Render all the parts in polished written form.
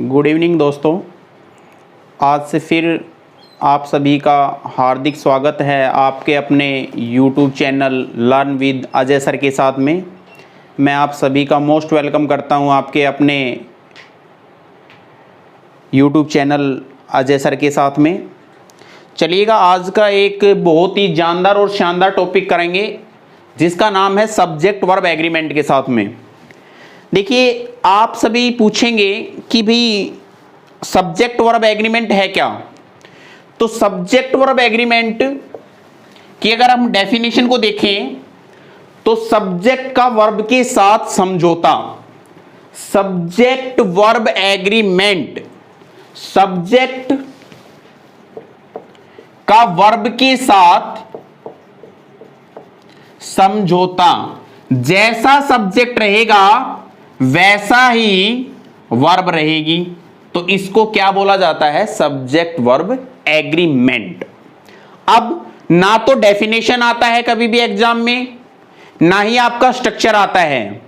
Good evening दोस्तों। आज से फिर आप सभी का हार्दिक स्वागत है आपके अपने YouTube channel learn with Ajay sir के साथ में। मैं आप सभी का मोस्ट वेलकम करता हूं आपके अपने यूट्यूब चैनल अजय सर के साथ में। चलिएगा, आज का एक बहुत ही जानदार और शानदार टॉपिक करेंगे जिसका नाम है सब्जेक्ट वर्ब एग्रीमेंट के साथ में। देखिए, आप सभी पूछेंगे कि भाई सब्जेक्ट वर्ब एग्रीमेंट है क्या। तो सब्जेक्ट वर्ब एग्रीमेंट की अगर हम डेफिनेशन को देखें तो सब्जेक्ट का वर्ब के साथ समझौता, सब्जेक्ट वर्ब एग्रीमेंट, सब्जेक्ट का वर्ब के साथ समझौता। जैसा सब्जेक्ट रहेगा वैसा ही वर्ब रहेगी, तो इसको क्या बोला जाता है? Subject verb agreement. अब ना तो डेफिनेशन आता है कभी भी एग्जाम में, ना ही आपका स्ट्रक्चर आता है।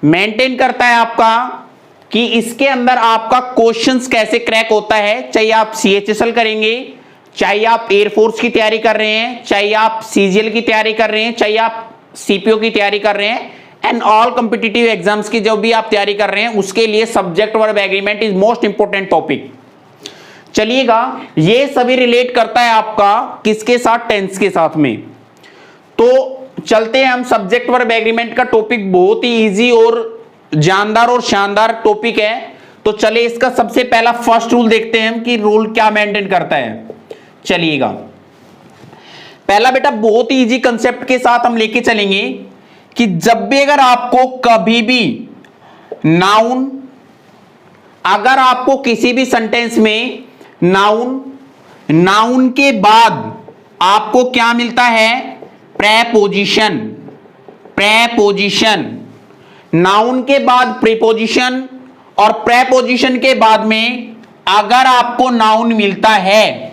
मेंटेन करता है आपका कि इसके अंदर आपका क्वेश्चंस कैसे क्रैक होता है, चाहे आप CHSL करेंगे, चाहे आप एयरफोर्स की तैयारी कर रहे हैं, चाहे आप CGL की तैयारी कर रहे हैं, चाहे आप CPO की तैयारी कर रहे हैं, एंड ऑल कॉम्पिटिटिव एग्जाम्स की जो भी आप तैयारी कर रहे हैं, उसके लिए subject verb agreement is most important topic. चलिएगा, ये सभी रिलेट करता है आपका किसके साथ? टेंस के साथ में। तो चलते हैं हम सब्जेक्ट वर्ब एग्रीमेंट का टॉपिक बहुत ही इजी और जानदार और शानदार टॉपिक है। तो चले इसका सबसे पहला फर्स्ट रूल देखते हैं कि रूल क्या मेंटेन करता है। चलिएगा, पहला बेटा बहुत ही इजी कंसेप्ट के साथ हम लेके चलेंगे कि जब भी अगर आपको कभी भी नाउन, अगर आपको किसी भी सेंटेंस में नाउन के बाद आपको क्या मिलता है? प्रेपोजिशन। प्रेपोजिशन, नाउन के बाद प्रीपोजिशन और प्रेपोजिशन के बाद में अगर आपको नाउन मिलता है,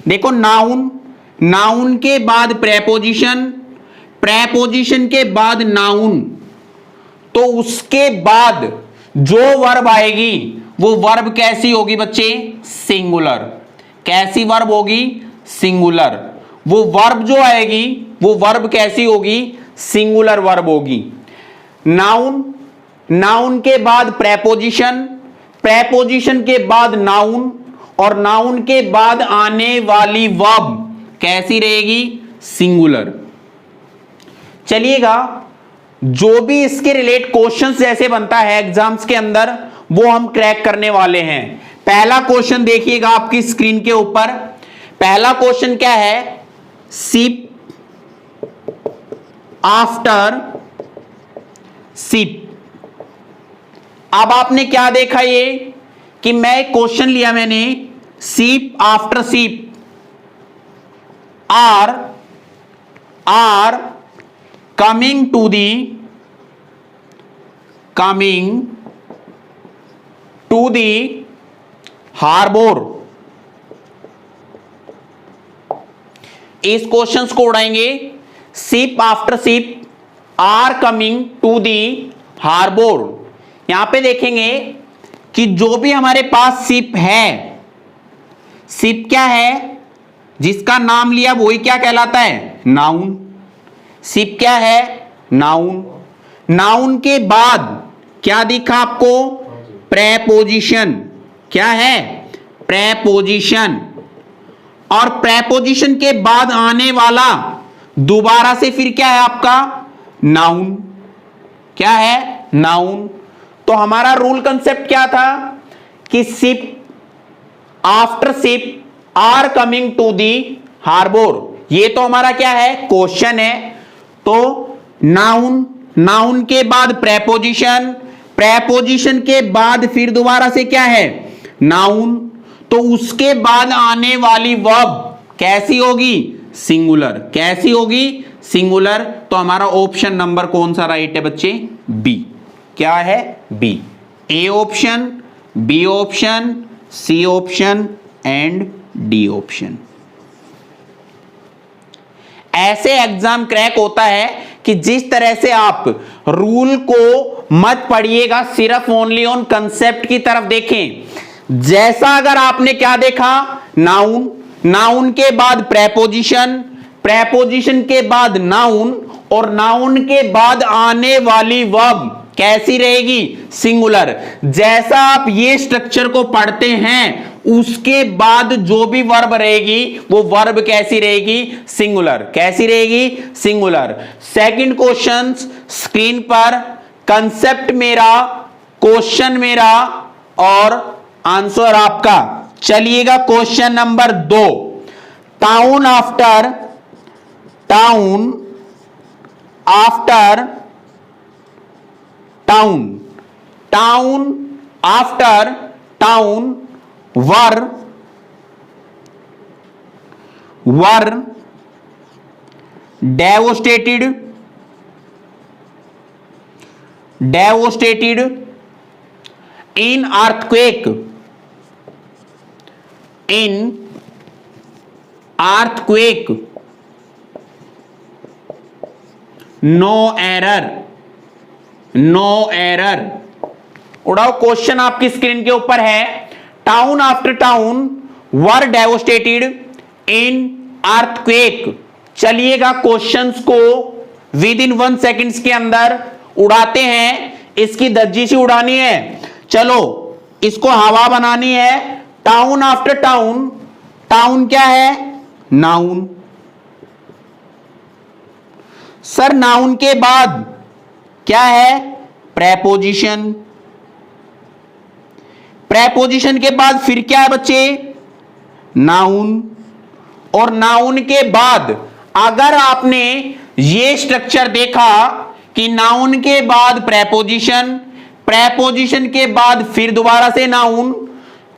देखो नाउन के बाद प्रेपोजिशन, प्रेपोजिशन के बाद नाउन, तो उसके बाद जो वर्ब आएगी वो वर्ब कैसी होगी बच्चे? सिंगुलर। कैसी वर्ब होगी? सिंगुलर। वो वर्ब जो आएगी वो वर्ब कैसी होगी? सिंगुलर वर्ब होगी। नाउन के बाद प्रेपोजिशन, प्रेपोजिशन के बाद नाउन और नाउन के बाद आने वाली वर्ब कैसी रहेगी? सिंगुलर। चलिएगा, जो भी इसके रिलेट क्वेश्चंस जैसे बनता है एग्जाम्स के अंदर वो हम क्रैक करने वाले हैं। पहला क्वेश्चन देखिएगा आपकी स्क्रीन के ऊपर। पहला क्वेश्चन क्या है? Ship after ship. अब आपने क्या देखा ये कि मैं एक क्वेश्चन लिया, मैंने ship after ship are coming to the harbor। इस क्वेश्चन को उड़ाएंगे। Ship after ship are coming to the harbour. यहां पे देखेंगे कि जो भी हमारे पास शिप है, शिप क्या है? जिसका नाम लिया वही क्या कहलाता है? नाउन। शिप क्या है? नाउन। नाउन के बाद क्या दिखा आपको? प्रेपोजिशन। क्या है? प्रेपोजिशन। और प्रेपोजिशन के बाद आने वाला दोबारा से फिर क्या है आपका? नाउन। क्या है? नाउन। तो हमारा रूल कंसेप्ट क्या था कि ship after ship are coming to the harbour. ये तो हमारा क्या है? क्वेश्चन है। तो नाउन के बाद प्रेपोजिशन, प्रेपोजिशन के बाद फिर दोबारा से क्या है? नाउन। तो उसके बाद आने वाली वर्ब कैसी होगी? सिंगुलर। कैसी होगी? सिंगुलर। तो हमारा ऑप्शन नंबर कौन सा राइट है बच्चे? बी। क्या है? B. A option, B option, C option and D option. ऐसे एग्जाम क्रैक होता है कि जिस तरह से आप रूल को मत पढ़िएगा, सिर्फ ओनली ऑन कंसेप्ट की तरफ देखें। जैसा अगर आपने क्या देखा, नाउन, नाउन के बाद प्रेपोजिशन, प्रेपोजिशन के बाद नाउन, और नाउन के बाद आने वाली वर्ब कैसी रहेगी, सिंगुलर। जैसा आप ये स्ट्रक्चर को पढ़ते हैं उसके बाद जो भी वर्ब रहेगी वो वर्ब कैसी रहेगी, सिंगुलर। कैसी रहेगी, सिंगुलर। सेकंड क्वेश्चन स्क्रीन पर, कंसेप्ट मेरा, क्वेश्चन मेरा और आंसर आपका। चलिएगा question number 2, town after, town after town, town after town were devastated, devastated in earthquake, in earthquake, no error, no error. उड़ाओ, क्वेश्चन आपकी स्क्रीन के ऊपर है, town after town were devastated in earthquake. चलिएगा questions को within 1 seconds के अंदर उड़ाते हैं। इसकी धज्जी से उड़ानी है, चलो इसको हवा बनानी है। टाउन आफ्टर टाउन, टाउन क्या है, नाउन। सर नाउन के बाद क्या है, प्रेपोजिशन। प्रेपोजिशन के बाद फिर क्या है बच्चे, नाउन। और नाउन के बाद अगर आपने ये स्ट्रक्चर देखा कि नाउन के बाद प्रेपोजिशन, प्रेपोजिशन के बाद फिर दोबारा से नाउन,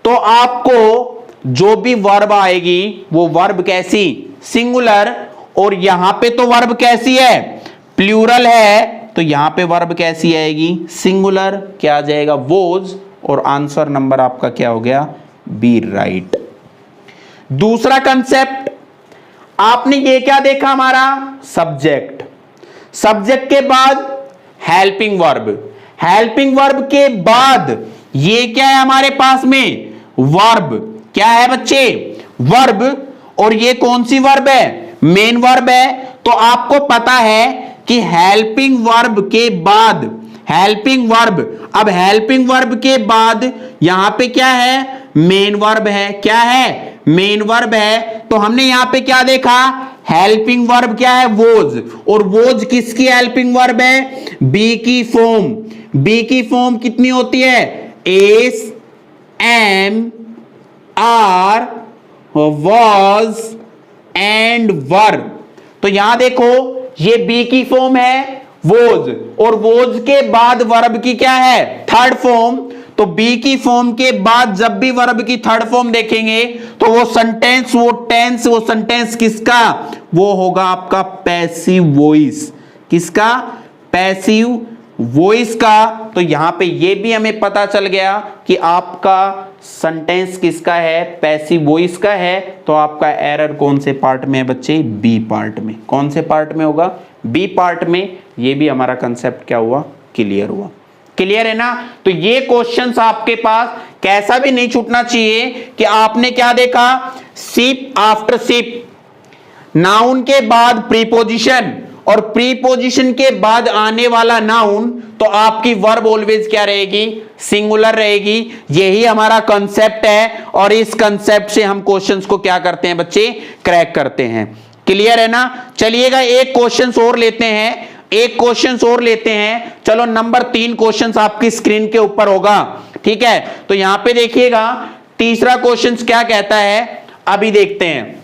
तो आपको जो भी वर्ब आएगी वो वर्ब कैसी, सिंगुलर। और यहां पे तो वर्ब कैसी है, प्लूरल है, तो यहां पे वर्ब कैसी आएगी, सिंगुलर। क्या आ जाएगा, वोज। और आंसर नंबर आपका क्या हो गया, बी, राइट। दूसरा कंसेप्ट आपने ये क्या देखा, हमारा सब्जेक्ट। सब्जेक्ट के बाद हेल्पिंग वर्ब, हेल्पिंग वर्ब के बाद ये क्या है हमारे पास में, वर्ब। क्या है बच्चे, वर्ब। और ये कौन सी वर्ब है, मेन वर्ब है। तो आपको पता है कि हेल्पिंग वर्ब के बाद, हेल्पिंग वर्ब, अब हेल्पिंग वर्ब के बाद यहां पे क्या है, मेन वर्ब है। क्या है, मेन वर्ब है। तो हमने यहां पे क्या देखा, हेल्पिंग वर्ब क्या है, वोज। और वोज किसकी हेल्पिंग वर्ब है, बी की फॉर्म। बी की फॉर्म कितनी होती है, is am are was and were. तो यहां देखो ये बी की फॉर्म है, वोज। और वोज के बाद वर्ब की क्या है, थर्ड फॉर्म। तो बी की फॉर्म के बाद जब भी वर्ब की थर्ड फॉर्म देखेंगे तो वो सेंटेंस, वो टेंस, वो सेंटेंस किसका, वो होगा आपका पैसिव वॉइस। किसका, पैसिव वॉइस का। तो यहां पे ये भी हमें पता चल गया कि आपका सेंटेंस किसका है, पैसिव वॉइस का है। तो आपका एरर कौन से पार्ट में है बच्चे, बी पार्ट में। कौन से पार्ट में होगा, बी पार्ट में। ये भी हमारा कंसेप्ट क्या हुआ, क्लियर हुआ। क्लियर है ना। तो ये क्वेश्चंस आपके पास कैसा भी नहीं छूटना चाहिए कि आपने क्या देखा, शिप आफ्टर शिप, नाउन के बाद प्रीपोजिशन और प्रीपोजिशन के बाद आने वाला नाउन, तो आपकी वर्ब ऑलवेज क्या रहेगी, सिंगुलर रहेगी। यही हमारा कंसेप्ट है और इस कंसेप्ट से हम क्वेश्चंस को क्या करते हैं बच्चे, क्रैक करते हैं। क्लियर है ना। चलिएगा एक क्वेश्चन और लेते हैं, एक क्वेश्चन और लेते हैं। चलो नंबर 3 क्वेश्चन आपकी स्क्रीन के ऊपर होगा, ठीक है। तो यहां पे देखिएगा तीसरा क्वेश्चन क्या कहता है, अभी देखते हैं।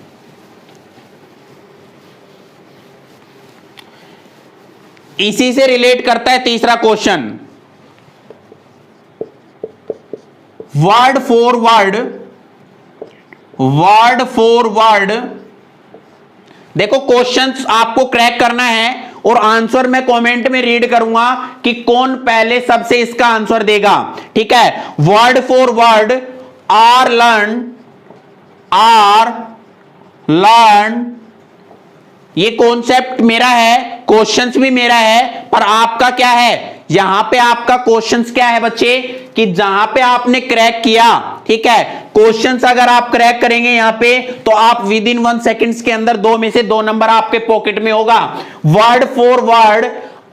इसी से रिलेट करता है तीसरा question, word for word, word for word. देखो क्वेश्चंस आपको क्रैक करना है और आंसर मैं कमेंट में रीड करूंगा कि कौन पहले सबसे इसका आंसर देगा, ठीक है। Word for word, are learn ये कॉन्सेप्ट मेरा है, क्वेश्चंस भी मेरा है, पर आपका क्या है, यहां पे आपका क्वेश्चंस क्या है बच्चे, कि जहां पे आपने क्रैक किया, ठीक है, क्वेश्चंस अगर आप क्रैक करेंगे यहां पे, तो आप विद इन 1 सेकंड्स के अंदर 2 में से 2 नंबर आपके पॉकेट में होगा। Word for word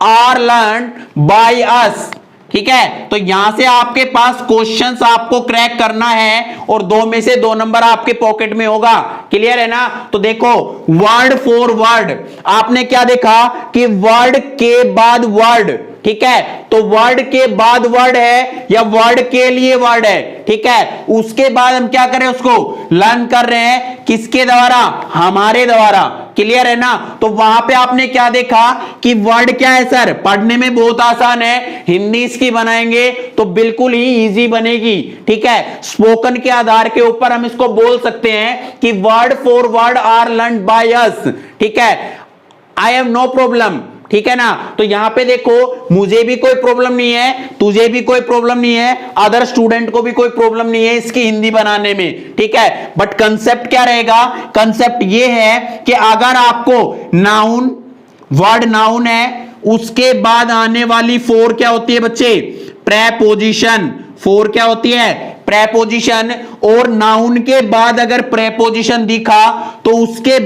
are learn by us, ठीक है। तो यहां से आपके पास क्वेश्चंस आपको क्रैक करना है और 2 में से 2 नंबर आपके पॉकेट में होगा। क्लियर है ना? तो देखो वर्ड फॉर वर्ड, आपने क्या देखा कि वर्ड के बाद वर्ड, ठीक है, तो वर्ड के बाद वर्ड है या वर्ड के लिए वर्ड है, ठीक है, उसके बाद हम क्या कर रहे हैं, उसको लर्न कर रहे हैं, किसके द्वारा, हमारे द्वारा। क्लियर है ना? तो वहां पे आपने क्या देखा कि वर्ड क्या है सर, पढ़ने में बहुत आसान है, हिंदी इसकी बनाएंगे तो बिल्कुल ही इजी बनेगी, ठीक है। स्पोकन के आधार के ऊपर हम इसको बोल सकते हैं कि word for word are learn by us, ठीक है, आई हैव नो प्रॉब्लम, ठीक है ना। तो यहां पे देखो मुझे भी कोई प्रॉब्लम नहीं है, तुझे भी कोई प्रॉब्लम नहीं है, अदर स्टूडेंट को भी कोई प्रॉब्लम नहीं है इसकी हिंदी बनाने में, ठीक है। बट कंसेप्ट क्या रहेगा, कंसेप्ट ये है कि अगर आपको नाउन, वर्ड नाउन है, उसके बाद आने वाली फोर क्या होती है बच्चे, प्रेपोजिशन, फोर क्या होती है, प्रेपोजिशन, और नाउन के बाद अगर प्रेपोजिशन दिखा तो उसके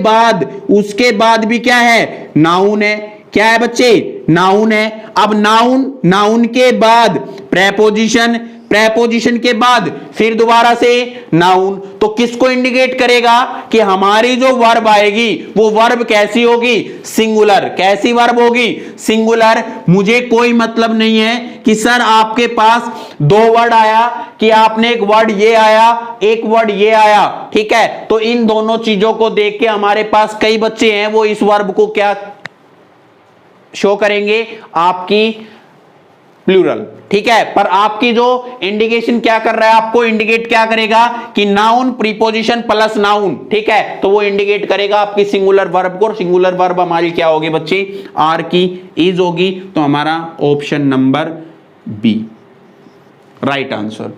बाद भी क्या है, नाउन है। क्या है बच्चे, नाउन है। अब नाउन के बाद प्रेपोजिशन, प्रेपोजिशन के बाद फिर दोबारा से नाउन, तो किसको इंडिकेट करेगा कि हमारी जो वर्ब आएगी वो वर्ब कैसी होगी, सिंगुलर। कैसी वर्ब होगी, सिंगुलर। मुझे कोई मतलब नहीं है कि सर आपके पास 2 वर्ड आया, कि आपने एक वर्ड ये आया, एक वर्ड ये आया, ठीक है, तो इन दोनों चीजों को देख के हमारे पास कई बच्चे हैं वो इस वर्ब को क्या शो करेंगे, आपकी प्लूरल, ठीक है। पर आपकी जो इंडिकेशन क्या कर रहा है, आपको इंडिकेट क्या करेगा कि नाउन प्रीपोजिशन प्लस नाउन, ठीक है, तो वो इंडिकेट करेगा आपकी सिंगुलर वर्ब को। सिंगुलर वर्ब हमारी क्या होगी बच्चे, आर की इज होगी। तो हमारा option number B right answer.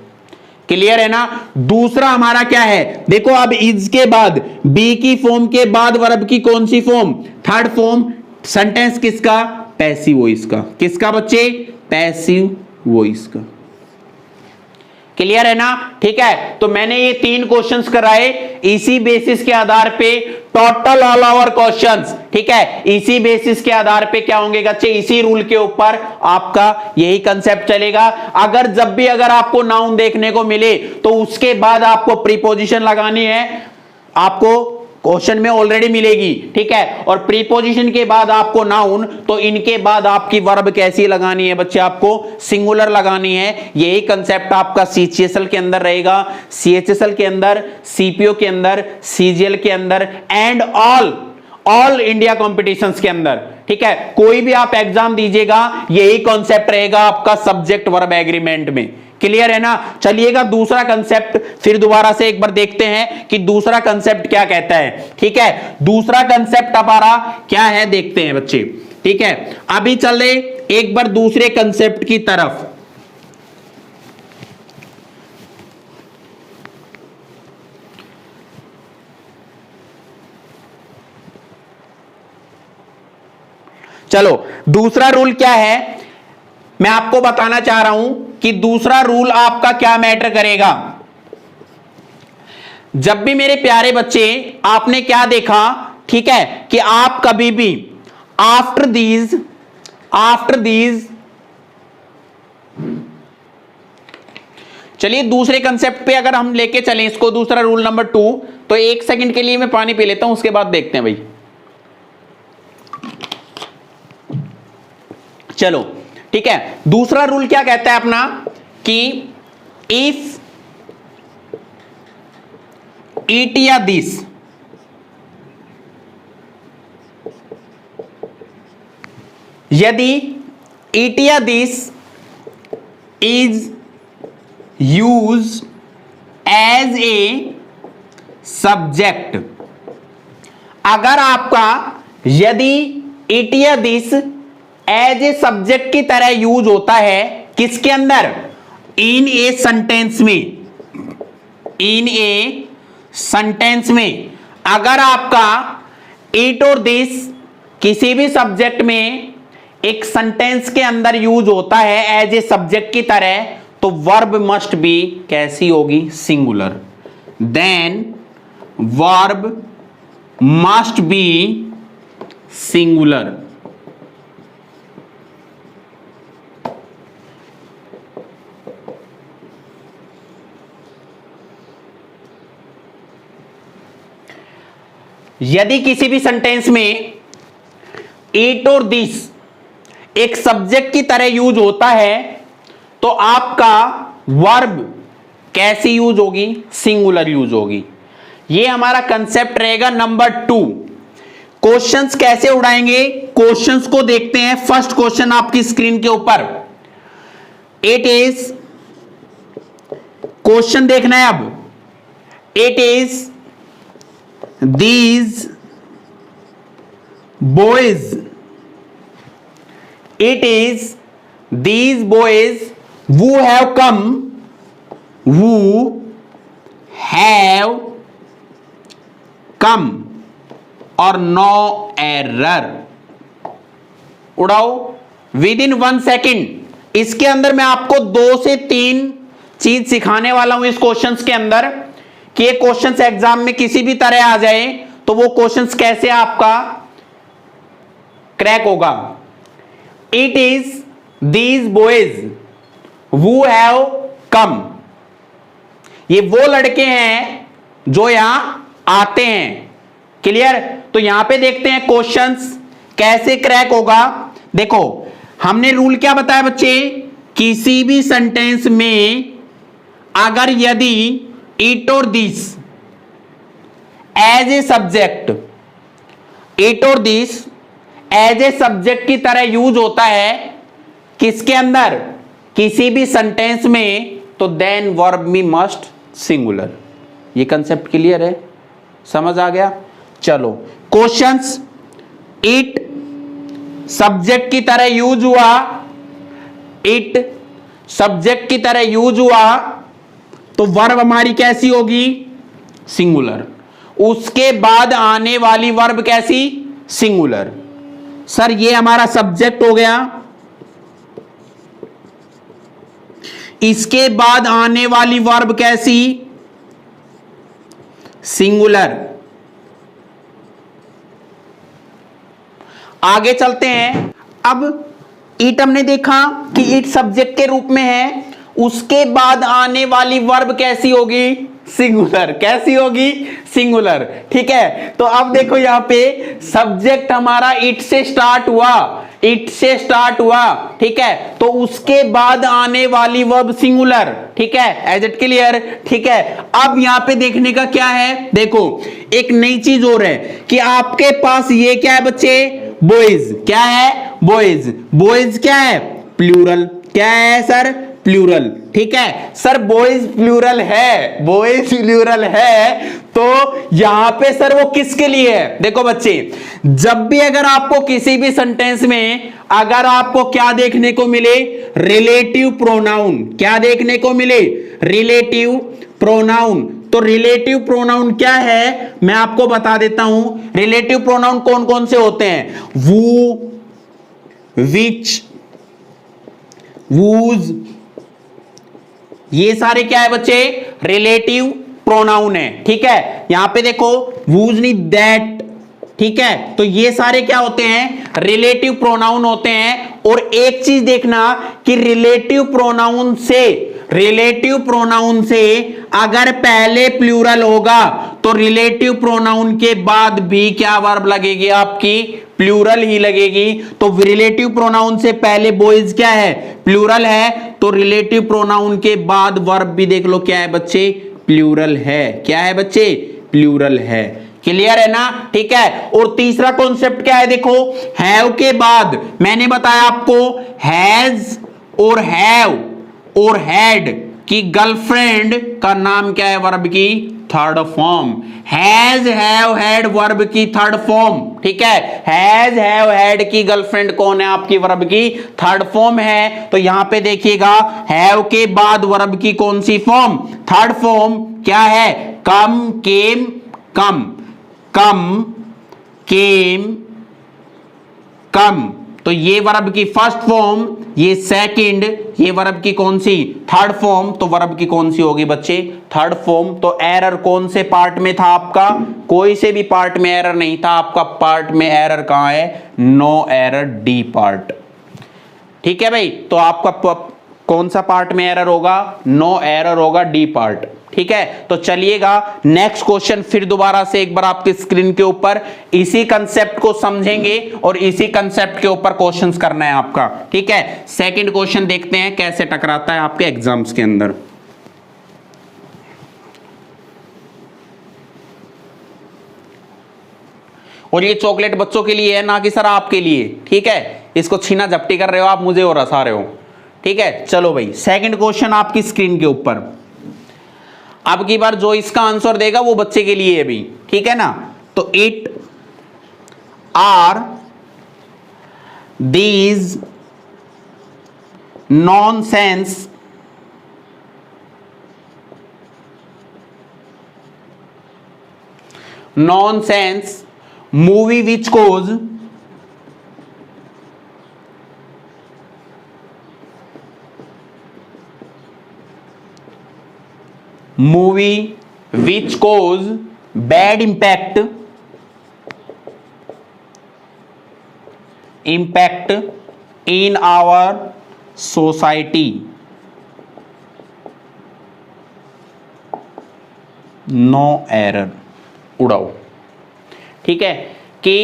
Clear है ना? दूसरा हमारा क्या है, देखो अब इज के बाद, बी की फॉर्म के बाद वर्ब की कौन सी फॉर्म, थर्ड फॉर्म। सेंटेंस किसका, पैसिव वॉइस का। किसका बच्चे, पैसिव वॉइस का। क्लियर है ना? ठीक है, तो मैंने ये 3 क्वेश्चंस कराए, इसी बेसिस के आधार पे टोटल ऑल आवर क्वेश्चंस, ठीक है, इसी बेसिस के आधार पे क्या होंगे बच्चे, इसी रूल के ऊपर आपका यही कंसेप्ट चलेगा। अगर जब भी अगर आपको नाउन देखने को मिले तो उसके बाद आपको प्रीपोजिशन लगानी है, आपको क्वेश्चन में ऑलरेडी मिलेगी, ठीक है, और प्रीपोजिशन के बाद आपको नाउन, तो इनके बाद आपकी वर्ब कैसी लगानी है बच्चे, आपको सिंगुलर लगानी है। यही कंसेप्ट आपका सीएचएसएल के अंदर रहेगा, सीएचएसएल के अंदर, सीपीओ के अंदर, सीजीएल के अंदर एंड ऑल इंडिया कॉम्पिटिशंस के अंदर, ठीक है, कोई भी आप एग्जाम दीजिएगा यही कॉन्सेप्ट रहेगा आपका सब्जेक्ट वर्ब एग्रीमेंट में। क्लियर है ना? चलिएगा दूसरा कंसेप्ट फिर दोबारा से एक बार देखते हैं कि दूसरा कंसेप्ट क्या कहता है, ठीक है। दूसरा कंसेप्ट हमारा क्या है देखते हैं बच्चे, ठीक है। अभी चले एक बार दूसरे कंसेप्ट की तरफ। चलो दूसरा रूल क्या है मैं आपको बताना चाह रहा हूं कि दूसरा रूल आपका क्या मैटर करेगा। जब भी मेरे प्यारे बच्चे आपने क्या देखा, ठीक है, कि आप कभी भी आफ्टर दीज चलिए दूसरे कंसेप्ट पे अगर हम लेके चलें इसको, दूसरा रूल नंबर 2, तो 1 सेकंड के लिए मैं पानी पी लेता हूं, उसके बाद देखते हैं भाई। चलो ठीक है, दूसरा रूल क्या कहता है अपना कि इफ इट या दिस, यदि इट या this is use as a subject, अगर आपका यदि इट या दिस एज ए सब्जेक्ट की तरह यूज होता है किसके अंदर, इन ए सेंटेंस में, इन ए सेंटेंस में, अगर आपका इट और दिस किसी भी सब्जेक्ट में एक सेंटेंस के अंदर यूज होता है एज ए सब्जेक्ट की तरह, तो वर्ब मस्ट बी कैसी होगी? Singular. Then verb must be singular. यदि किसी भी सेंटेंस में इट और दिस एक सब्जेक्ट की तरह यूज होता है, तो आपका वर्ब कैसी यूज होगी? सिंगुलर यूज होगी। ये हमारा कंसेप्ट रहेगा नंबर 2। क्वेश्चंस कैसे उड़ाएंगे? क्वेश्चंस को देखते हैं। फर्स्ट क्वेश्चन आपकी स्क्रीन के ऊपर, इट इज, क्वेश्चन देखना है अब, it is these boys, it is these boys who have come और नो एरर। उड़ाओ विद इन 1 सेकेंड। इसके अंदर मैं आपको 2 से 3 चीज सिखाने वाला हूं इस क्वेश्चंस के अंदर, कि ये क्वेश्चंस एग्जाम में किसी भी तरह आ जाए तो वो क्वेश्चंस कैसे आपका क्रैक होगा। It is these boys who have come, ये वो लड़के हैं जो यहां आते हैं। क्लियर? तो यहां पे देखते हैं क्वेश्चंस कैसे क्रैक होगा। देखो हमने रूल क्या बताया बच्चे, किसी भी सेंटेंस में अगर यदि इट और this as a subject, it और दिस एज ए सब्जेक्ट की तरह यूज होता है किसके अंदर? किसी भी सेंटेंस में, तो देन वर्ब मी मस्ट सिंगुलर। ये कंसेप्ट क्लियर है? समझ आ गया? चलो क्वेश्चंस, इट सब्जेक्ट की तरह यूज हुआ, इट सब्जेक्ट की तरह यूज हुआ, तो वर्ब हमारी कैसी होगी? सिंगुलर। उसके बाद आने वाली वर्ब कैसी? सिंगुलर। सर ये हमारा सब्जेक्ट हो गया, इसके बाद आने वाली वर्ब कैसी? सिंगुलर। आगे चलते हैं। अब इट हमने देखा कि इट सब्जेक्ट के रूप में है, उसके बाद आने वाली वर्ब कैसी होगी? सिंगुलर। कैसी होगी? सिंगुलर। ठीक है, तो अब देखो यहां पे सब्जेक्ट हमारा इट से स्टार्ट हुआ, इट से स्टार्ट हुआ, ठीक है, तो उसके बाद आने वाली वर्ब सिंगुलर। ठीक है, एज इट क्लियर? ठीक है, अब यहां पे देखने का क्या है, देखो एक नई चीज हो रहा है कि आपके पास ये क्या है बच्चे? बॉयज। क्या है? बॉयज। बॉयज क्या है? प्लूरल। क्या है सर? प्लूरल। ठीक है सर, बॉयज प्लूरल है, बॉयज प्लूरल है, तो यहां पे सर वो किसके लिए है? देखो बच्चे, जब भी अगर आपको किसी भी सेंटेंस में अगर आपको क्या देखने को मिले? Relative pronoun. क्या देखने को मिले? Relative pronoun. तो रिलेटिव प्रोनाउन क्या है मैं आपको बता देता हूं। रिलेटिव प्रोनाउन कौन कौन से होते हैं? वू, विच, वूज, ये सारे क्या है बच्चे? रिलेटिव प्रोनाउन है। ठीक है, यहां पे देखो वूज नहीं, दैट। ठीक है, तो ये सारे क्या होते हैं? रिलेटिव प्रोनाउन होते हैं। और एक चीज देखना कि रिलेटिव प्रोनाउन से अगर पहले प्लूरल होगा तो रिलेटिव प्रोनाउन के बाद भी क्या वर्ब लगेगी? आपकी प्लूरल ही लगेगी। तो रिलेटिव प्रोनाउन से पहले बॉयज क्या है? प्लूरल है, तो रिलेटिव प्रोनाउन के बाद वर्ब भी देख लो क्या है बच्चे? प्लूरल है। क्या है बच्चे? प्लूरल है। क्लियर है ना? ठीक है, और तीसरा कॉन्सेप्ट क्या है? देखो हैव के बाद मैंने बताया आपको हैज और हैव और हैड की गर्लफ्रेंड का नाम क्या है? वर्ब की third form. Has, have, had verb की थर्ड फॉर्म। ठीक है, हैज, हैव, हैड की गर्लफ्रेंड कौन है? आपकी वर्ब की थर्ड फॉर्म है। तो यहां पे देखिएगा हैव के बाद वर्ब की कौन सी फॉर्म? Third form. क्या है? कम, केम, कम, कम, केम, कम, तो ये वर्ब की फर्स्ट फॉर्म, ये सेकंड, ये वर्ब की कौन सी थर्ड फॉर्म, तो वर्ब की कौन सी होगी बच्चे थर्ड फॉर्म। तो एरर कौन से पार्ट में था आपका, कोई से भी पार्ट में एरर नहीं था आपका, पार्ट में एरर कहां है, नो एरर, डी पार्ट। ठीक है भाई, तो आपका कौन सा पार्ट में एरर होगा, नो एरर होगा, डी पार्ट। ठीक है, तो चलिएगा नेक्स्ट क्वेश्चन फिर दोबारा से एक बार आपके स्क्रीन के ऊपर, इसी कंसेप्ट को समझेंगे और इसी कंसेप्ट के ऊपर क्वेश्चंस करना है आपका। ठीक है, सेकंड क्वेश्चन देखते हैं कैसे टकराता है आपके एग्जाम्स के अंदर। और ये चॉकलेट बच्चों के लिए है ना कि सर आपके लिए। ठीक है, इसको छीना झपटी कर रहे हो आप मुझे और हंसा रहे हो। ठीक है, चलो भाई सेकंड क्वेश्चन आपकी स्क्रीन के ऊपर। अब की बार जो इसका आंसर देगा वो बच्चे के लिए है भी। ठीक है ना, तो it are these nonsense movie which cause bad impact in our society, no error, उड़ाओ। ठीक है, कि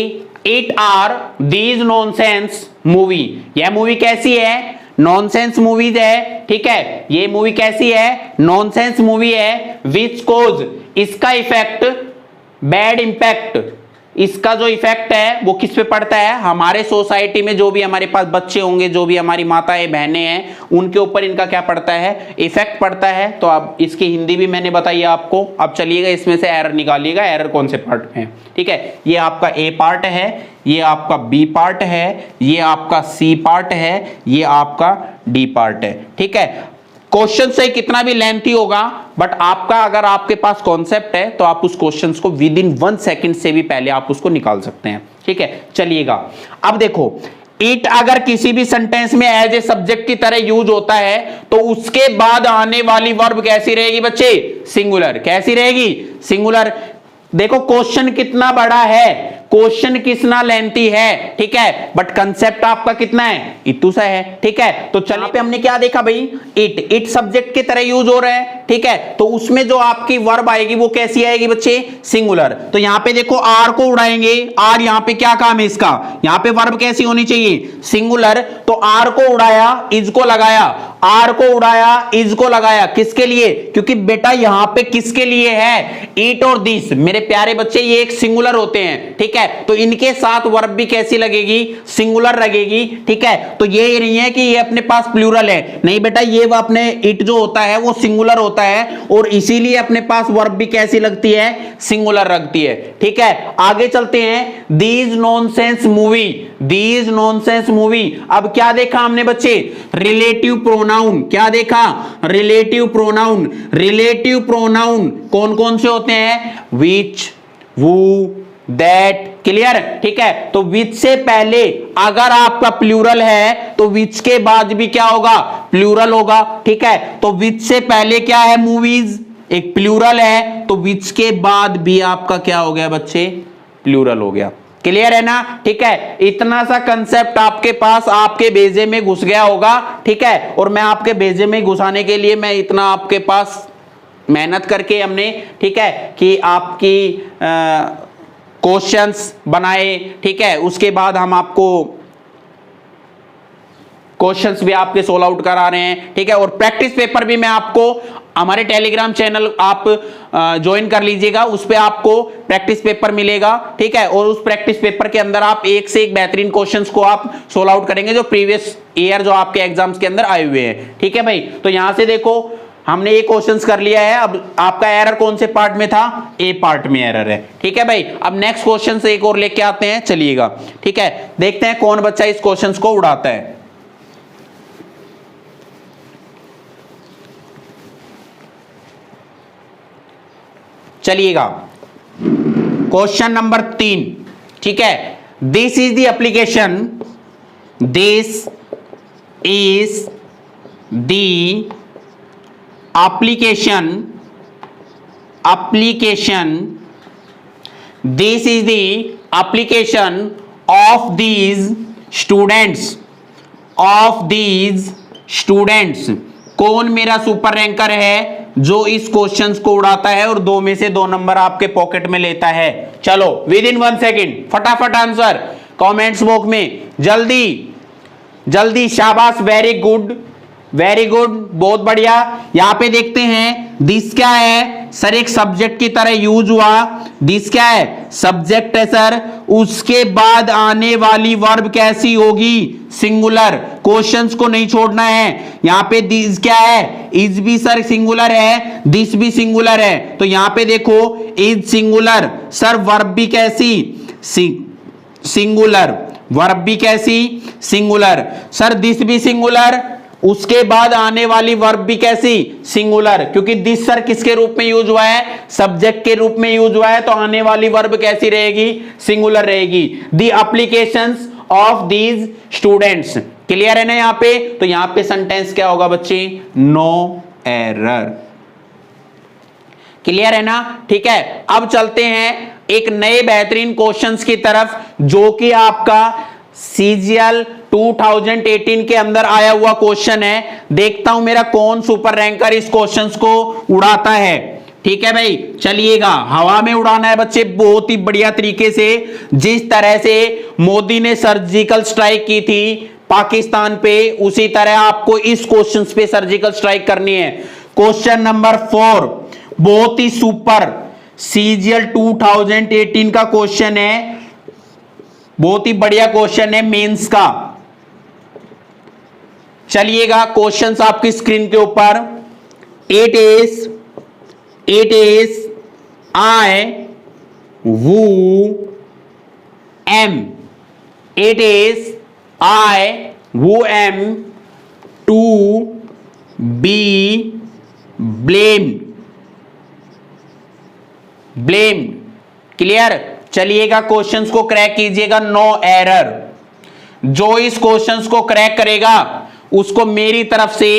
it are these nonsense movie, यह मूवी कैसी है, नॉनसेंस मूवीज है। ठीक है, ये मूवी कैसी है, नॉनसेंस मूवी है, विच कोज, इसका इफेक्ट, बैड इंपैक्ट, इसका जो इफेक्ट है वो किस पे पड़ता है, हमारे सोसाइटी में जो भी हमारे पास बच्चे होंगे, जो भी हमारी माताएं बहनें हैं, उनके ऊपर इनका क्या पड़ता है, इफेक्ट पड़ता है। तो अब इसकी हिंदी भी मैंने बताई आपको। अब चलिएगा इसमें से एरर निकालिएगा, एरर कौन से पार्ट में है। ठीक है, ये आपका ए पार्ट है, ये आपका बी पार्ट है, ये आपका सी पार्ट है, ये आपका डी पार्ट है। ठीक है, क्वेश्चन से कितना भी लेंथी होगा, बट आपका अगर आपके पास कॉन्सेप्ट है तो आप उस क्वेश्चन को विद इन 1 सेकंड से भी पहले आप उसको निकाल सकते हैं। ठीक है, चलिएगा अब देखो, इट अगर किसी भी सेंटेंस में एज ए सब्जेक्ट की तरह यूज होता है तो उसके बाद आने वाली वर्ब कैसी रहेगी बच्चे, सिंगुलर। कैसी रहेगी, सिंगुलर। देखो क्वेश्चन कितना बड़ा है, क्वेश्चन कितना लेंथी है। ठीक है, बट कंसेप्ट आपका कितना है, इतू सा है। ठीक है, तो चलिए पे हमने क्या देखा भाई, इट सब्जेक्ट की तरह यूज हो रहा है। ठीक है, तो उसमें जो आपकी वर्ब आएगी वो कैसी आएगी बच्चे, सिंगुलर। तो यहां पे देखो आर को उड़ाएंगे, आर यहां पे क्या काम है इसका, यहां पे वर्ब कैसी होनी चाहिए, सिंगुलर। तो आर को उड़ाया, इज को लगाया, आर को उड़ाया, इज को लगाया, किसके लिए, क्योंकि बेटा यहां पे किसके लिए है, इट और दिस। मेरे प्यारे बच्चे ये एक सिंगुलर होते हैं। ठीक है, तो इनके साथ वर्ब भी कैसी लगेगी, सिंगुलर लगेगी। ठीक है, तो ये नहीं है कि ये अपने पास प्लूरल है, नहीं बेटा, ये अपने इट जो होता है वो सिंगुलर होता है और इसीलिए अपने पास वर्ब भी कैसी लगती है, सिंगुलर लगती है। ठीक है, आगे चलते हैं, these nonsense movie, these nonsense movie. अब क्या देखा हमने बच्चे, रिलेटिव प्रोनाउन। क्या देखा, रिलेटिव प्रोनाउन। रिलेटिव प्रोनाउन कौन कौन से होते हैं, विच, वो, दैट। क्लियर। ठीक है, तो विच से पहले अगर आपका प्लूरल है तो विच के बाद भी क्या होगा, प्लूरल होगा। ठीक है, तो विच से पहले क्या है, मूवीज, एक प्लूरल है, तो विच के बाद भी आपका क्या हो गया बच्चे, प्लूरल हो गया। क्लियर है ना। ठीक है, इतना सा कंसेप्ट आपके पास आपके बेजे में घुस गया होगा। ठीक है, और मैं आपके बेजे में घुसाने के लिए मैं इतना आपके पास मेहनत करके हमने, ठीक है, कि आपकी क्वेश्चंस बनाए। ठीक है, उसके बाद हम आपको क्वेश्चंस भी आपके सोल्व आउट करा रहे हैं। ठीक है, और प्रैक्टिस पेपर भी मैं आपको, हमारे टेलीग्राम चैनल आप ज्वाइन कर लीजिएगा, उस पे आपको प्रैक्टिस पेपर मिलेगा। ठीक है, और उस प्रैक्टिस पेपर के अंदर आप एक से एक बेहतरीन क्वेश्चंस को आप सोल्व आउट करेंगे जो प्रीवियस ईयर जो आपके एग्जाम्स के अंदर आए हुए हैं। ठीक है भाई, तो यहां से देखो हमने ये क्वेश्चंस कर लिया है। अब आपका एरर कौन से पार्ट में था, ए पार्ट में एरर है। ठीक है भाई, अब नेक्स्ट क्वेश्चन से एक और लेके आते हैं, चलिएगा। ठीक है, देखते हैं कौन बच्चा इस क्वेश्चंस को उड़ाता है। चलिएगा, क्वेश्चन नंबर 3, ठीक है, this is the application, this is the application, this is the application of these students। कौन मेरा सुपर रैंकर है जो इस क्वेश्चंस को उड़ाता है और 2 में से 2 नंबर आपके पॉकेट में लेता है? चलो विद इन 1 सेकेंड फटाफट आंसर कमेंट्स बॉक्स में, जल्दी जल्दी, शाबाश, वेरी गुड वेरी गुड, बहुत बढ़िया। यहां पे देखते हैं दिस क्या है सर, एक सब्जेक्ट की तरह यूज हुआ, दिस क्या है, सब्जेक्ट है सर, उसके बाद आने वाली वर्ब कैसी होगी, सिंगुलर। क्वेश्चंस को नहीं छोड़ना है। यहां पे दिस क्या है, इज भी सर सिंगुलर है, दिस भी सिंगुलर है, तो यहां पे देखो इज सिंगुलर, सर वर्ब भी कैसी, सिंगुलर, वर्ब भी कैसी, सिंगुलर, सर दिस भी सिंगुलर, उसके बाद आने वाली वर्ब भी कैसी, सिंगुलर, क्योंकि दिस सर किसके रूप में यूज हुआ है, सब्जेक्ट के रूप में यूज हुआ है, तो आने वाली वर्ब कैसी रहेगी, सिंगुलर रहेगी। The applications of these students, clear है ना यहां पे? तो यहां पे सेंटेंस क्या होगा बच्चे, नो एरर, क्लियर है ना? ठीक है, अब चलते हैं एक नए बेहतरीन क्वेश्चंस की तरफ, जो कि आपका सीजीएल 2018 के अंदर आया हुआ क्वेश्चन है। देखता हूं मेरा कौन सुपर रैंकर इस क्वेश्चंस को उड़ाता है। ठीक है भाई, चलिएगा, हवा में उड़ाना है बच्चे बहुत ही बढ़िया तरीके से, जिस तरह से मोदी ने सर्जिकल स्ट्राइक की थी पाकिस्तान पे, उसी तरह आपको इस क्वेश्चन पे सर्जिकल स्ट्राइक करनी है। क्वेश्चन नंबर 4 बहुत ही सुपर सीजीएल 2018 का क्वेश्चन है, बहुत ही बढ़िया क्वेश्चन है मेंस का। चलिएगा, क्वेश्चंस आपकी स्क्रीन के ऊपर, it is I who am, it is I who am to be blamed, clear? चलिएगा, क्वेश्चंस को क्रैक कीजिएगा, नो एरर। जो इस क्वेश्चंस को क्रैक करेगा उसको मेरी तरफ से,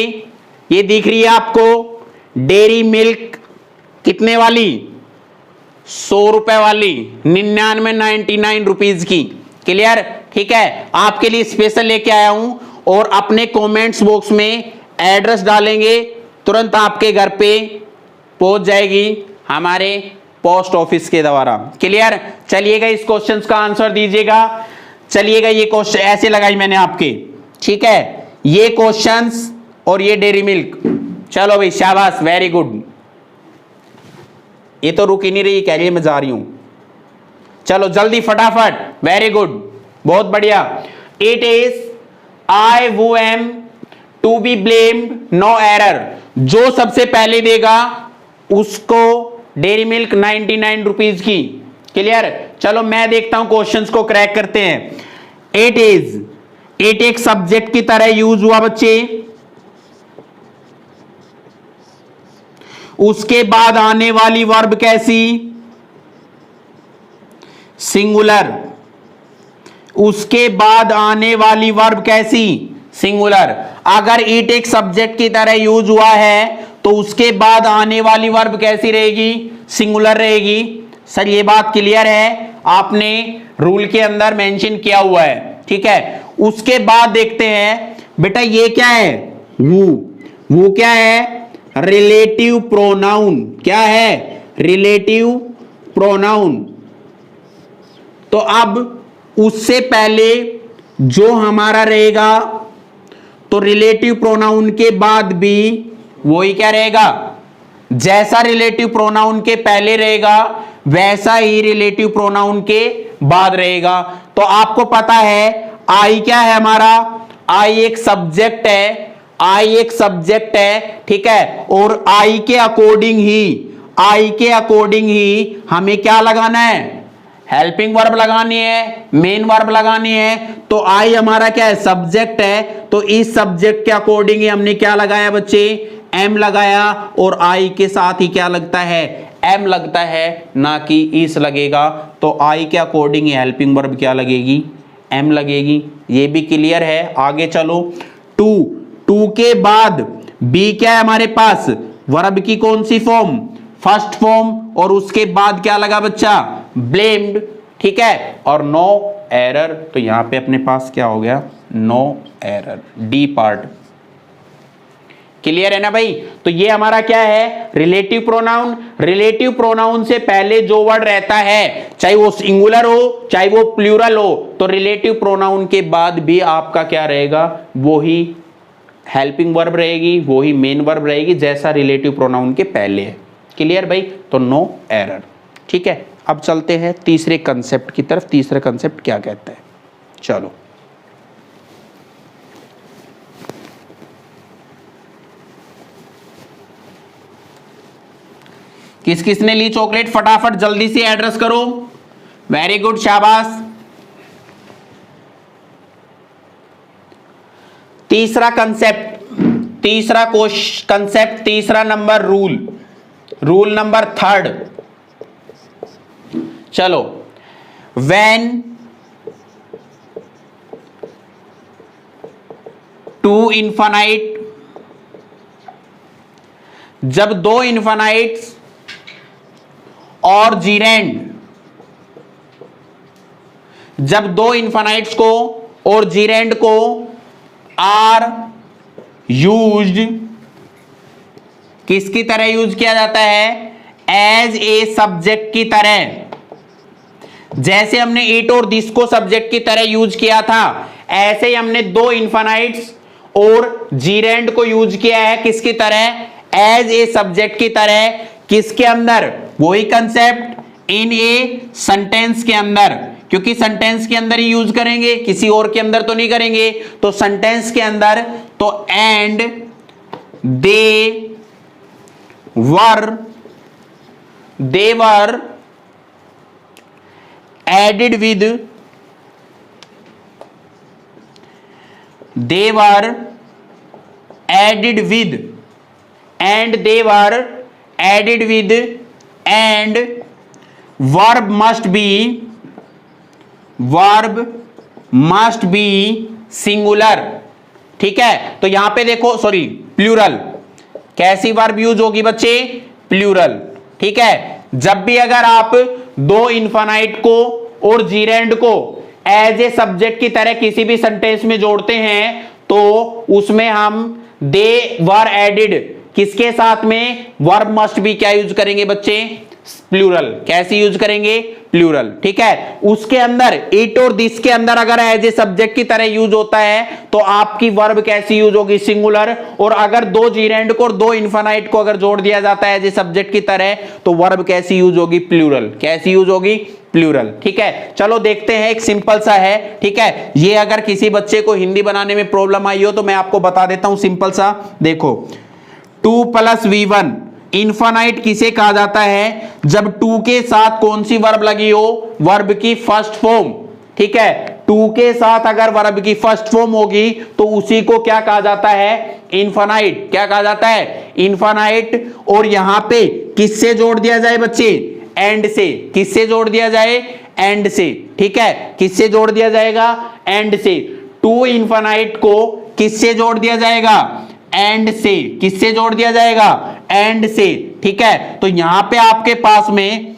ये दिख रही है आपको डेयरी मिल्क, कितने वाली, 100 रुपए वाली, 99 रुपीज की, क्लियर? ठीक है, आपके लिए स्पेशल लेके आया हूं, और अपने कमेंट्स बॉक्स में एड्रेस डालेंगे, तुरंत आपके घर पे पहुंच जाएगी हमारे पोस्ट ऑफिस के द्वारा, क्लियर? चलिएगा, इस क्वेश्चन का आंसर दीजिएगा। चलिएगा, ये क्वेश्चन ऐसे लगाई मैंने आपके, ठीक है, ये क्वेश्चंस और ये डेयरी मिल्क। चलो भाई, शाबाश, वेरी गुड। ये तो रुक ही नहीं रही, कह रही है मैं जा रही हूं। चलो जल्दी फटाफट, वेरी गुड, बहुत बढ़िया। It is I who am to be blamed, no error. जो सबसे पहले देगा उसको डेयरी मिल्क 99 रुपीज की, क्लियर? चलो मैं देखता हूं, क्वेश्चंस को क्रैक करते हैं। इट इज, इट एक सब्जेक्ट की तरह यूज हुआ बच्चे, उसके बाद आने वाली वर्ब कैसी, सिंगुलर, उसके बाद आने वाली वर्ब कैसी, सिंगुलर। अगर इट एक सब्जेक्ट की तरह यूज हुआ है तो उसके बाद आने वाली वर्ब कैसी रहेगी, सिंगुलर रहेगी। सर ये बात क्लियर है, आपने रूल के अंदर मेंशन किया हुआ है, ठीक है? उसके बाद देखते हैं बेटा, ये क्या है, वो क्या है, रिलेटिव प्रोनाउन, क्या है, रिलेटिव प्रोनाउन। तो अब उससे पहले जो हमारा रहेगा, तो रिलेटिव प्रोनाउन के बाद भी वही क्या रहेगा, जैसा रिलेटिव प्रोनाउन के पहले रहेगा वैसा ही रिलेटिव प्रोनाउन के बाद रहेगा। तो आपको पता है आई क्या है हमारा, आई एक सब्जेक्ट है, आई एक सब्जेक्ट है, ठीक है? और आई के अकॉर्डिंग ही हमें क्या लगाना है, हेल्पिंग वर्ब लगानी है, मेन वर्ब लगानी है। तो आई हमारा क्या है, सब्जेक्ट है, तो इस सब्जेक्ट के अकॉर्डिंग ही हमने क्या लगाया बच्चे, एम लगाया, और आई के साथ ही क्या लगता है, एम लगता है ना कि इस लगेगा, तो आई के अकॉर्डिंग हेल्पिंग वर्ब क्या लगेगी, एम लगेगी। ये भी क्लियर है। आगे चलो, टू के बाद बी क्या है हमारे पास, वर्ब की कौन सी फॉर्म, फर्स्ट फॉर्म, और उसके बाद क्या लगा बच्चा, ब्लेम्ड, ठीक है, और नो एरर, तो यहां पे अपने पास क्या हो गया, no error, D part. Clear है ना भाई। तो ये हमारा क्या है, रिलेटिव प्रोनाउन। रिलेटिव प्रोनाउन से पहले जो वर्ड रहता है, चाहे वो सिंगुलर हो चाहे वो प्लूरल हो, तो रिलेटिव प्रोनाउन के बाद भी आपका क्या रहेगा, वो ही हेल्पिंग वर्ब रहेगी, वो ही मेन वर्ब रहेगी, जैसा रिलेटिव प्रोनाउन के पहले है। क्लियर भाई, तो नो एरर। ठीक है, अब चलते हैं तीसरे कंसेप्ट की तरफ। तीसरा कंसेप्ट क्या कहता है, चलो। किस किस ने ली चॉकलेट, फटाफट जल्दी से एड्रेस करो। वेरी गुड, शाबाश। तीसरा कंसेप्ट, तीसरा कंसेप्ट, तीसरा नंबर रूल नंबर 3। चलो, व्हेन टू इन्फानाइट, जब दो इन्फानाइट्स और जीरेंड, जब दो इन्फानाइट्स को और जीरेंड को आर यूज्ड, किसकी तरह यूज किया जाता है, एज ए सब्जेक्ट की तरह। जैसे हमने इट और दिस को सब्जेक्ट की तरह यूज किया था, ऐसे ही हमने दो इन्फानाइट्स और जीरेंड को यूज किया है किसकी तरह, एज ए सब्जेक्ट की तरह। किसके अंदर, वही कंसेप्ट, इन ए सेंटेंस के अंदर, क्योंकि सेंटेंस के अंदर ही यूज करेंगे, किसी और के अंदर तो नहीं करेंगे, तो सेंटेंस के अंदर। तो and they were added with, they were added with, and they were added with, and verb must be singular। ठीक है, तो यहां पे देखो, सॉरी प्लूरल। कैसी वर्ब यूज होगी बच्चे, प्लूरल। ठीक है, जब भी अगर आप दो इन्फानाइट को और जीरेंड को एज ए सब्जेक्ट की तरह किसी भी सेंटेंस में जोड़ते हैं, तो उसमें हम दे वर एडिड किसके साथ में, वर्ब मस्ट बी क्या यूज करेंगे बच्चे, प्लूरल। कैसे यूज करेंगे, प्लूरल। ठीक है, उसके अंदर इट और दिस के अंदर अगर एज ए सब्जेक्ट की तरह यूज होता है, तो आपकी वर्ब कैसी यूज होगी, सिंगुलर। और अगर दो जीरेंड को और दो इन्फानाइट को अगर जोड़ दिया जाता है एज ए सब्जेक्ट की तरह, तो वर्ब कैसी यूज होगी, प्लूरल। कैसी यूज होगी, प्लूरल। ठीक है, चलो देखते हैं, एक सिंपल सा है। ठीक है, ये अगर किसी बच्चे को हिंदी बनाने में प्रॉब्लम आई हो तो मैं आपको बता देता हूं, सिंपल सा। देखो, 2 + v1 इन्फानाइट किसे कहा जाता है, जब 2 के साथ कौन सी वर्ब लगी हो, वर्ब की फर्स्ट फॉर्म। ठीक है, 2 के साथ अगर वर्ब की फर्स्ट फॉर्म होगी तो उसी को क्या कहा जाता है, इन्फानाइट। क्या कहा जाता है, इन्फानाइट। और यहां पे किससे जोड़ दिया जाए बच्चे, एंड से। किससे जोड़ दिया जाए, एंड से। ठीक है, किससे जोड़ दिया जाएगा, एंड से। 2 इन्फानाइट को किससे जोड़ दिया जाएगा, एंड से। किससे जोड़ दिया जाएगा, एंड से। ठीक है, तो यहां पे आपके पास में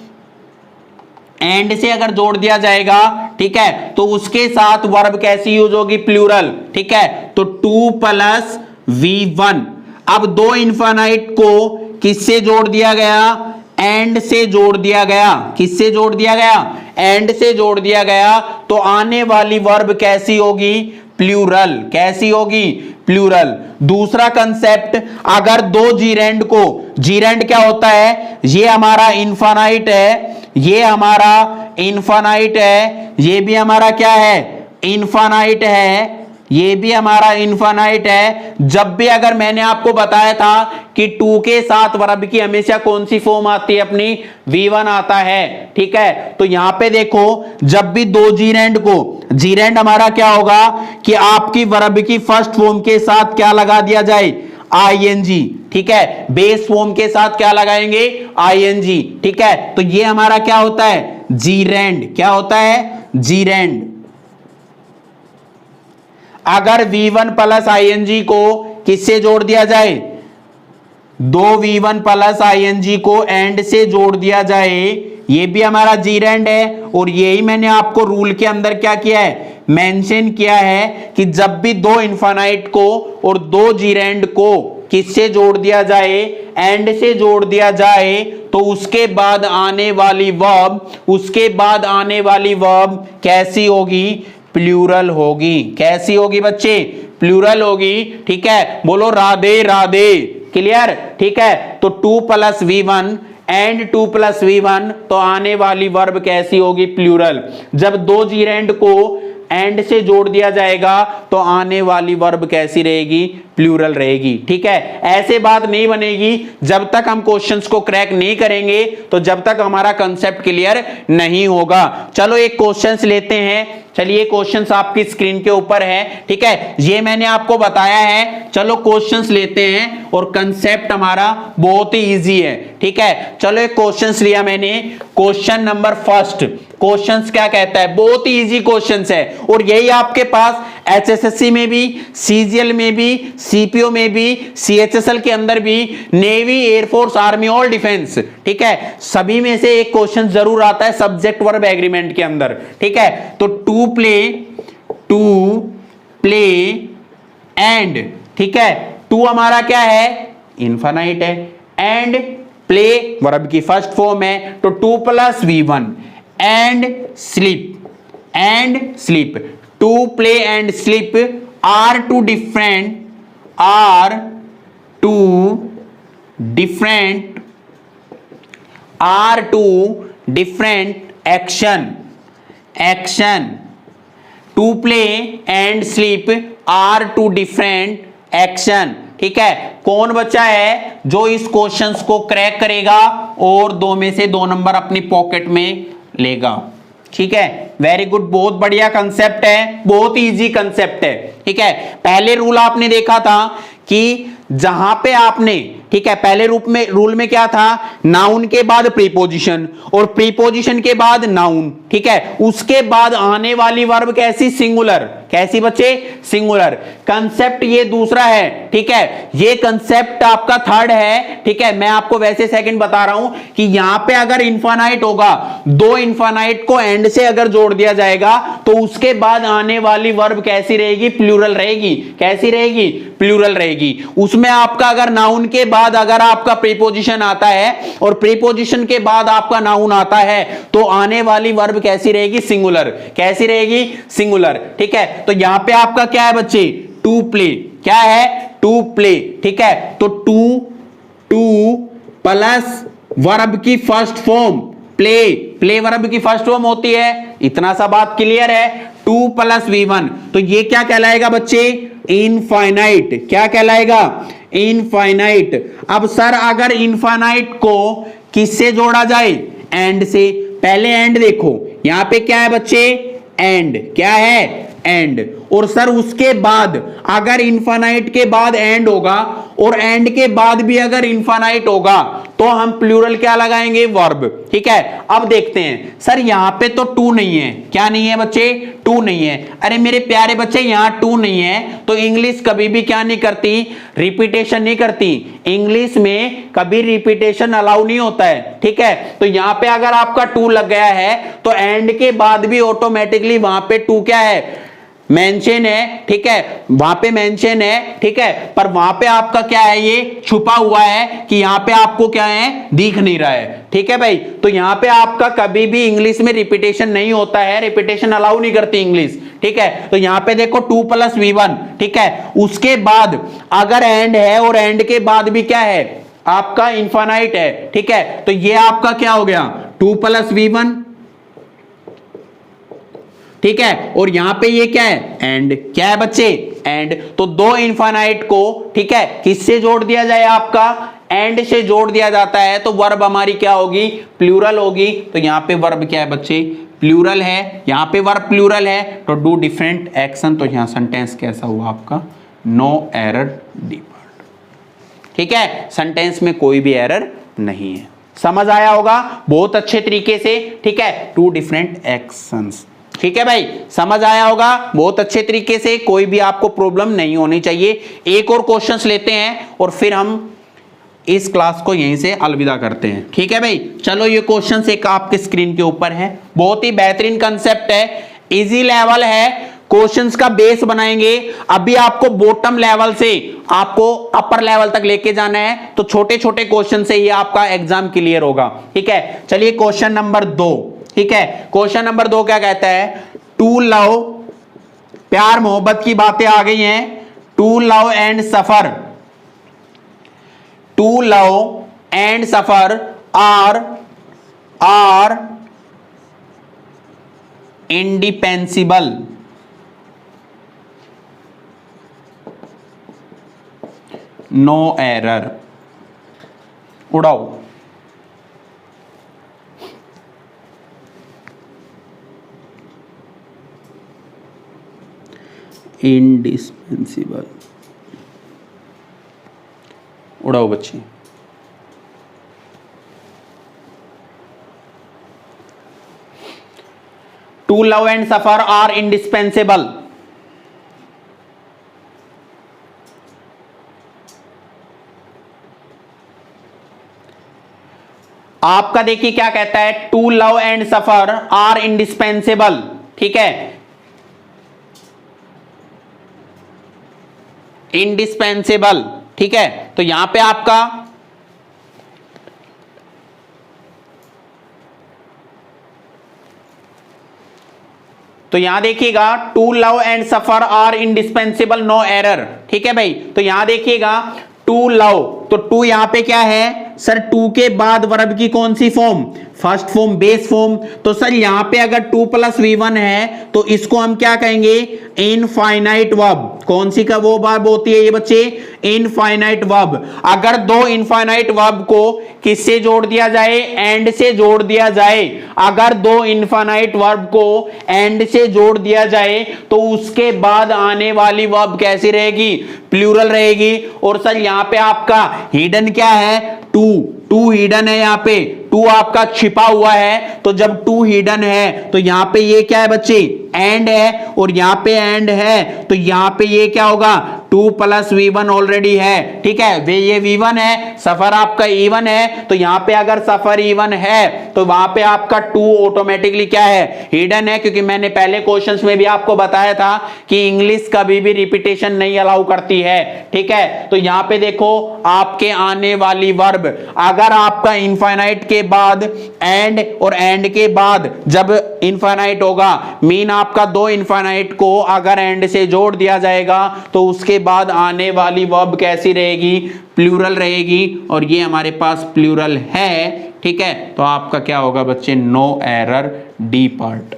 एंड से अगर जोड़ दिया जाएगा, ठीक है, तो उसके साथ वर्ब कैसी यूज होगी, प्लूरल। ठीक है, तो 2 + v1। अब दो इन्फानाइट को किससे जोड़ दिया गया, एंड से जोड़ दिया गया। किससे जोड़ दिया गया, एंड से जोड़ दिया गया। तो आने वाली वर्ब कैसी होगी, प्लूरल। कैसी होगी, प्लूरल। दूसरा कंसेप्ट, अगर दो जीरेंड को, जीरेंड क्या होता है, ये हमारा इन्फानाइट है, ये हमारा इन्फानाइट है, ये भी हमारा क्या है, इन्फानाइट है, ये भी हमारा इन्फानाइट है। जब भी अगर मैंने आपको बताया था कि 2 के साथ वर्ब की हमेशा कौन सी फॉर्म आती है, अपनी v1 आता है। ठीक है, तो यहां पे देखो, जब भी दो जीरेंड को, जीरेंड हमारा क्या होगा कि आपकी वर्ब की फर्स्ट फॉर्म के साथ क्या लगा दिया जाए, आईएनजी, ठीक है, बेस फॉर्म के साथ क्या लगाएंगे, आईएनजी, ठीक है। तो ये हमारा क्या होता है, जीरैंड, क्या होता है, जीरैंड। अगर V1 प्लस आईएनजी को किससे जोड़ दिया जाए, दो V1 प्लस आईएनजी को एंड से जोड़ दिया जाए, ये भी हमारा जीरैंड है। और यही मैंने आपको रूल के अंदर क्या किया है, मेंशन किया है कि जब भी दो इनफाइनाइट को और दो जीरैंड को किससे जोड़ दिया जाए, एंड से जोड़ दिया जाए, तो उसके बाद आने वाली वर्ब कैसी होगी, प्लूरल होगी। कैसी होगी बच्चे, प्लूरल होगी, ठीक है। बोलो राधे राधे, क्लियर, ठीक है। तो 2 + V1 एंड 2 + V1, तो आने वाली वर्ब कैसी होगी, प्लूरल। जब दो जीरैंड को एंड से जोड़ दिया जाएगा तो आने वाली वर्ब कैसी रहेगी, प्लूरल रहेगी, ठीक है। ऐसे बात नहीं बनेगी जब तक हम क्वेश्चंस को क्रैक नहीं करेंगे, तो जब तक हमारा कंसेप्ट क्लियर नहीं होगा। चलो एक क्वेश्चंस लेते हैं। चलिए क्वेश्चंस आपकी स्क्रीन के ऊपर है, ठीक है, ये मैंने आपको बताया है। चलो क्वेश्चंस लेते हैं और कंसेप्ट हमारा बहुत ही इजी है, ठीक है। चलो एक क्वेश्चंस लिया मैंने, क्वेश्चन नंबर फर्स्ट। क्वेश्चंस क्या कहता है, बहुत ही इजी क्वेश्चंस है और यही आपके पास एचएसएससी में भी, सीजीएल में भी, सीपीओ में भी, सीएचएसएल के अंदर भी, navy, air force, army, all defence, ठीक है, सभी में से एक क्वेश्चन जरूर आता है सब्जेक्ट वर्ब एग्रीमेंट के अंदर, ठीक है। तो टू प्ले एंड, ठीक है, टू हमारा क्या है, इनफाइनाइट है, एंड प्ले वर्ब की फर्स्ट फॉर्म है, तो 2 + V1 and sleep, to play and sleep are two different action. To play and sleep are two different action, ठीक है। कौन बच्चा है जो इस क्वेश्चंस को क्रैक करेगा और 2 में से 2 नंबर अपनी पॉकेट में लेगा, ठीक है। वेरी गुड, बहुत बढ़िया कंसेप्ट है, बहुत इजी कंसेप्ट है, ठीक है। पहले रूल आपने देखा था कि जहां पे आपने, ठीक है, पहले रूल में क्या था, नाउन के बाद प्रीपोजिशन और प्रीपोजिशन के बाद नाउन, ठीक है, उसके बाद आने वाली वर्ब कैसी, सिंगुलर। कैसी बच्चे, सिंगुलर। कंसेप्ट ये दूसरा है, ठीक है, ये कंसेप्ट आपका थर्ड है, ठीक है। मैं आपको वैसे सेकंड बता रहा हूं कि यहां पे अगर इनफाइनाइट होगा, दो इनफाइनाइट को एंड से अगर जोड़ दिया जाएगा तो उसके बाद आने वाली वर्ब कैसी रहेगी, प्लूरल रहेगी। कैसी रहेगी, प्लूरल रहेगी। उसमें आपका अगर नाउन के बाद अगर आपका प्रीपोजिशन आता है और प्रीपोजिशन के बाद आपका नाउन आता है तो आने वाली वर्ब कैसी रहेगी, सिंगुलर। कैसी रहेगी, सिंगुलर, ठीक है। तो यहां पे आपका क्या है बच्चे, टू प्ले, क्या है, टू प्ले, ठीक है। तो टू प्लस वर्ब की फर्स्ट फॉर्म प्ले वर्ब की फर्स्ट फॉर्म होती है, इतना सा बात क्लियर है। 2 + V1, तो ये क्या कहलाएगा बच्चे, इनफाइनाइट। क्या कहलाएगा, इनफाइनाइट। अब सर अगर इनफाइनाइट को किससे जोड़ा जाए, एंड से। पहले एंड देखो, यहां पे क्या है बच्चे, एंड, क्या है, एंड। और सर उसके बाद अगर इनफाइनाइट के बाद एंड होगा और एंड के बाद भी अगर इनफाइनाइट होगा तो हम प्लूरल क्या लगाएंगे, वर्ब, ठीक है। अब देखते हैं, सर यहां पे तो 2 नहीं है। क्या नहीं है बच्चे, 2 नहीं है। अरे मेरे प्यारे बच्चे, यहां 2 नहीं है तो इंग्लिश कभी भी क्या नहीं करती, रिपीटेशन नहीं करती। इंग्लिश में कभी रिपीटेशन अलाउ नहीं होता है, ठीक है। तो यहां पे अगर आपका 2 लग गया है तो एंड के बाद भी ऑटोमेटिकली वहां पे 2 क्या है, मेंशन है, ठीक है, वहां पे मेंशन है, ठीक है। पर वहां पे आपका क्या है, ये छुपा हुआ है कि यहां पे आपको क्या है, दिख नहीं रहा है, ठीक है भाई। तो यहां पे आपका कभी भी इंग्लिश में रिपीटेशन नहीं होता है, रिपीटेशन अलाउ नहीं करती इंग्लिश, ठीक है। तो यहां पे देखो 2 + V1, ठीक है, उसके बाद अगर एंड है और एंड के बाद भी क्या है, आपका इनफाइनाइट है, ठीक है। तो ये आपका क्या हो गया, 2 + V1, ठीक है। और यहां पे ये क्या है, एंड। क्या है बच्चे, एंड। तो दो इनफाइनाइट को, ठीक है, किससे जोड़ दिया जाए, आपका एंड से जोड़ दिया जाता है तो वर्ब हमारी क्या होगी, प्लूरल होगी। तो यहां पे वर्ब क्या है बच्चे, प्लूरल है। यहां पे वर्ब प्लूरल है तो डू डिफरेंट एक्शन। तो यहां सेंटेंस कैसा हुआ आपका, नो एरर डी पार्ट। ठीक है, सेंटेंस में कोई भी एरर नहीं है। समझ आया होगा बहुत अच्छे तरीके से, ठीक है, टू डिफरेंट एक्शंस, ठीक है भाई, समझ आया होगा बहुत अच्छे तरीके से, कोई भी आपको प्रॉब्लम नहीं होनी चाहिए। एक और क्वेश्चंस लेते हैं और फिर हम इस क्लास को यहीं से अलविदा करते हैं, ठीक है भाई। चलो ये क्वेश्चंस एक आपके स्क्रीन के ऊपर है, बहुत ही बेहतरीन कंसेप्ट है, इजी लेवल है, क्वेश्चंस का बेस बनाएंगे। अभी आपको बॉटम लेवल से आपको अपर लेवल तक लेके जाना है, तो छोटे छोटे क्वेश्चन से ही आपका एग्जाम क्लियर होगा, ठीक है। चलिए क्वेश्चन नंबर 2, ठीक है, क्वेश्चन नंबर 2 क्या कहता है, टू लव, प्यार मोहब्बत की बातें आ गई हैं, to love and suffer, to love and suffer are indispensable, no error, उड़ाओ। इंडिस्पेंसिबल, उड़ाओ बच्चे। To love and suffer are indispensable, आपका देखिए क्या कहता है, to love and suffer are indispensable, ठीक है, इंडिस्पेंसिबल, ठीक है। तो यहां पे आपका तो यहां देखिएगा to love and suffer are indispensable, no error, ठीक है भाई। तो यहां देखिएगा टू लव, तो टू यहां पे क्या है सर, टू के बाद वर्ब की कौन सी form, first form, base form. तो सर यहां पे अगर 2 + V1 है तो इसको हम क्या कहेंगे, इनफाइनाइट वर्ब। कौन सी का वो वर्ब होती है ये बच्चे, इनफाइनाइट वर्ब। अगर दो इनफाइनाइट वर्ब को किससे जोड़ दिया जाए, एंड से जोड़ दिया जाए, अगर दो इनफाइनाइट वर्ब को एंड से जोड़ दिया जाए तो उसके बाद आने वाली वर्ब कैसी रहेगी, प्लूरल रहेगी। और सर यहां पे आपका हिडन क्या है, टू हिडन है, यहां पे टू आपका छिपा हुआ है। तो जब टू हिडन है तो यहां पे ये क्या है बच्चे, एंड है, और यहां पे एंड है तो यहां पे ये क्या होगा, 2 + V1 ऑलरेडी है, ठीक है, वे ये V1 है, सफर आपका E1 है। तो यहां पे अगर सफर E1 है तो वहां पे आपका 2 ऑटोमेटिकली क्या है, हिडन है, क्योंकि मैंने पहले क्वेश्चंस में भी आपको बताया था कि इंग्लिश कभी भी रिपीटेशन नहीं अलाउ करती है, ठीक है। तो यहां पे देखो आपके आने वाली वर्ब, अगर आपका इनफाइनाइट के बाद एंड, और एंड के बाद जब इनफाइनाइट होगा, मीन आपका दो इनफाइनाइट को अगर एंड से जोड़ दिया जाएगा तो उसके बाद आने वाली वर्ब कैसी रहेगी, प्लूरल रहेगी, और ये हमारे पास प्लूरल है, ठीक है। तो आपका क्या होगा बच्चे, no error, D part.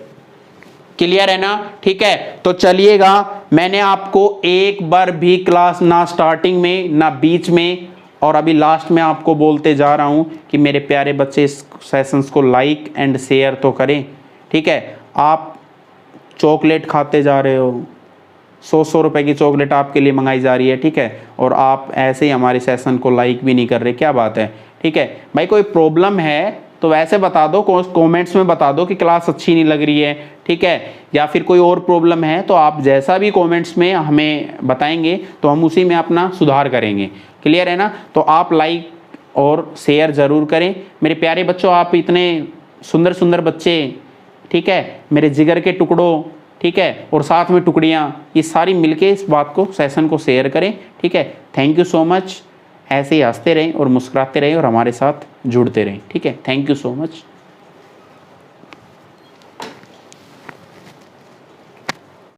Clear है ना, ठीक है। तो चलिएगा, मैंने आपको एक बार भी क्लास ना स्टार्टिंग में ना बीच में और अभी लास्ट में आपको बोलते जा रहा हूं कि मेरे प्यारे बच्चे इस सेशंस को लाइक एंड शेयर तो करें, ठीक है। आप चॉकलेट खाते जा रहे हो, 100 रुपए की चॉकलेट आपके लिए मंगाई जा रही है, ठीक है, और आप ऐसे ही हमारे सेशन को लाइक भी नहीं कर रहे, क्या बात है, ठीक है भाई। कोई प्रॉब्लम है तो वैसे बता दो, कमेंट्स में बता दो कि क्लास अच्छी नहीं लग रही है, ठीक है, या फिर कोई और प्रॉब्लम है तो आप जैसा भी कमेंट्स में हमें बताएंगे तो हम उसी में अपना सुधार करेंगे। क्लियर है ना। तो आप लाइक और शेयर ज़रूर करें मेरे प्यारे बच्चों, आप इतने सुंदर सुंदर बच्चे, ठीक है, मेरे जिगर के टुकड़ों, ठीक है, और साथ में टुकड़ियाँ, ये सारी मिलके इस बात को, सेशन को शेयर करें, ठीक है। Thank you so much. ऐसे ही हंसते रहें और मुस्कुराते रहें और हमारे साथ जुड़ते रहें, ठीक है। Thank you so much.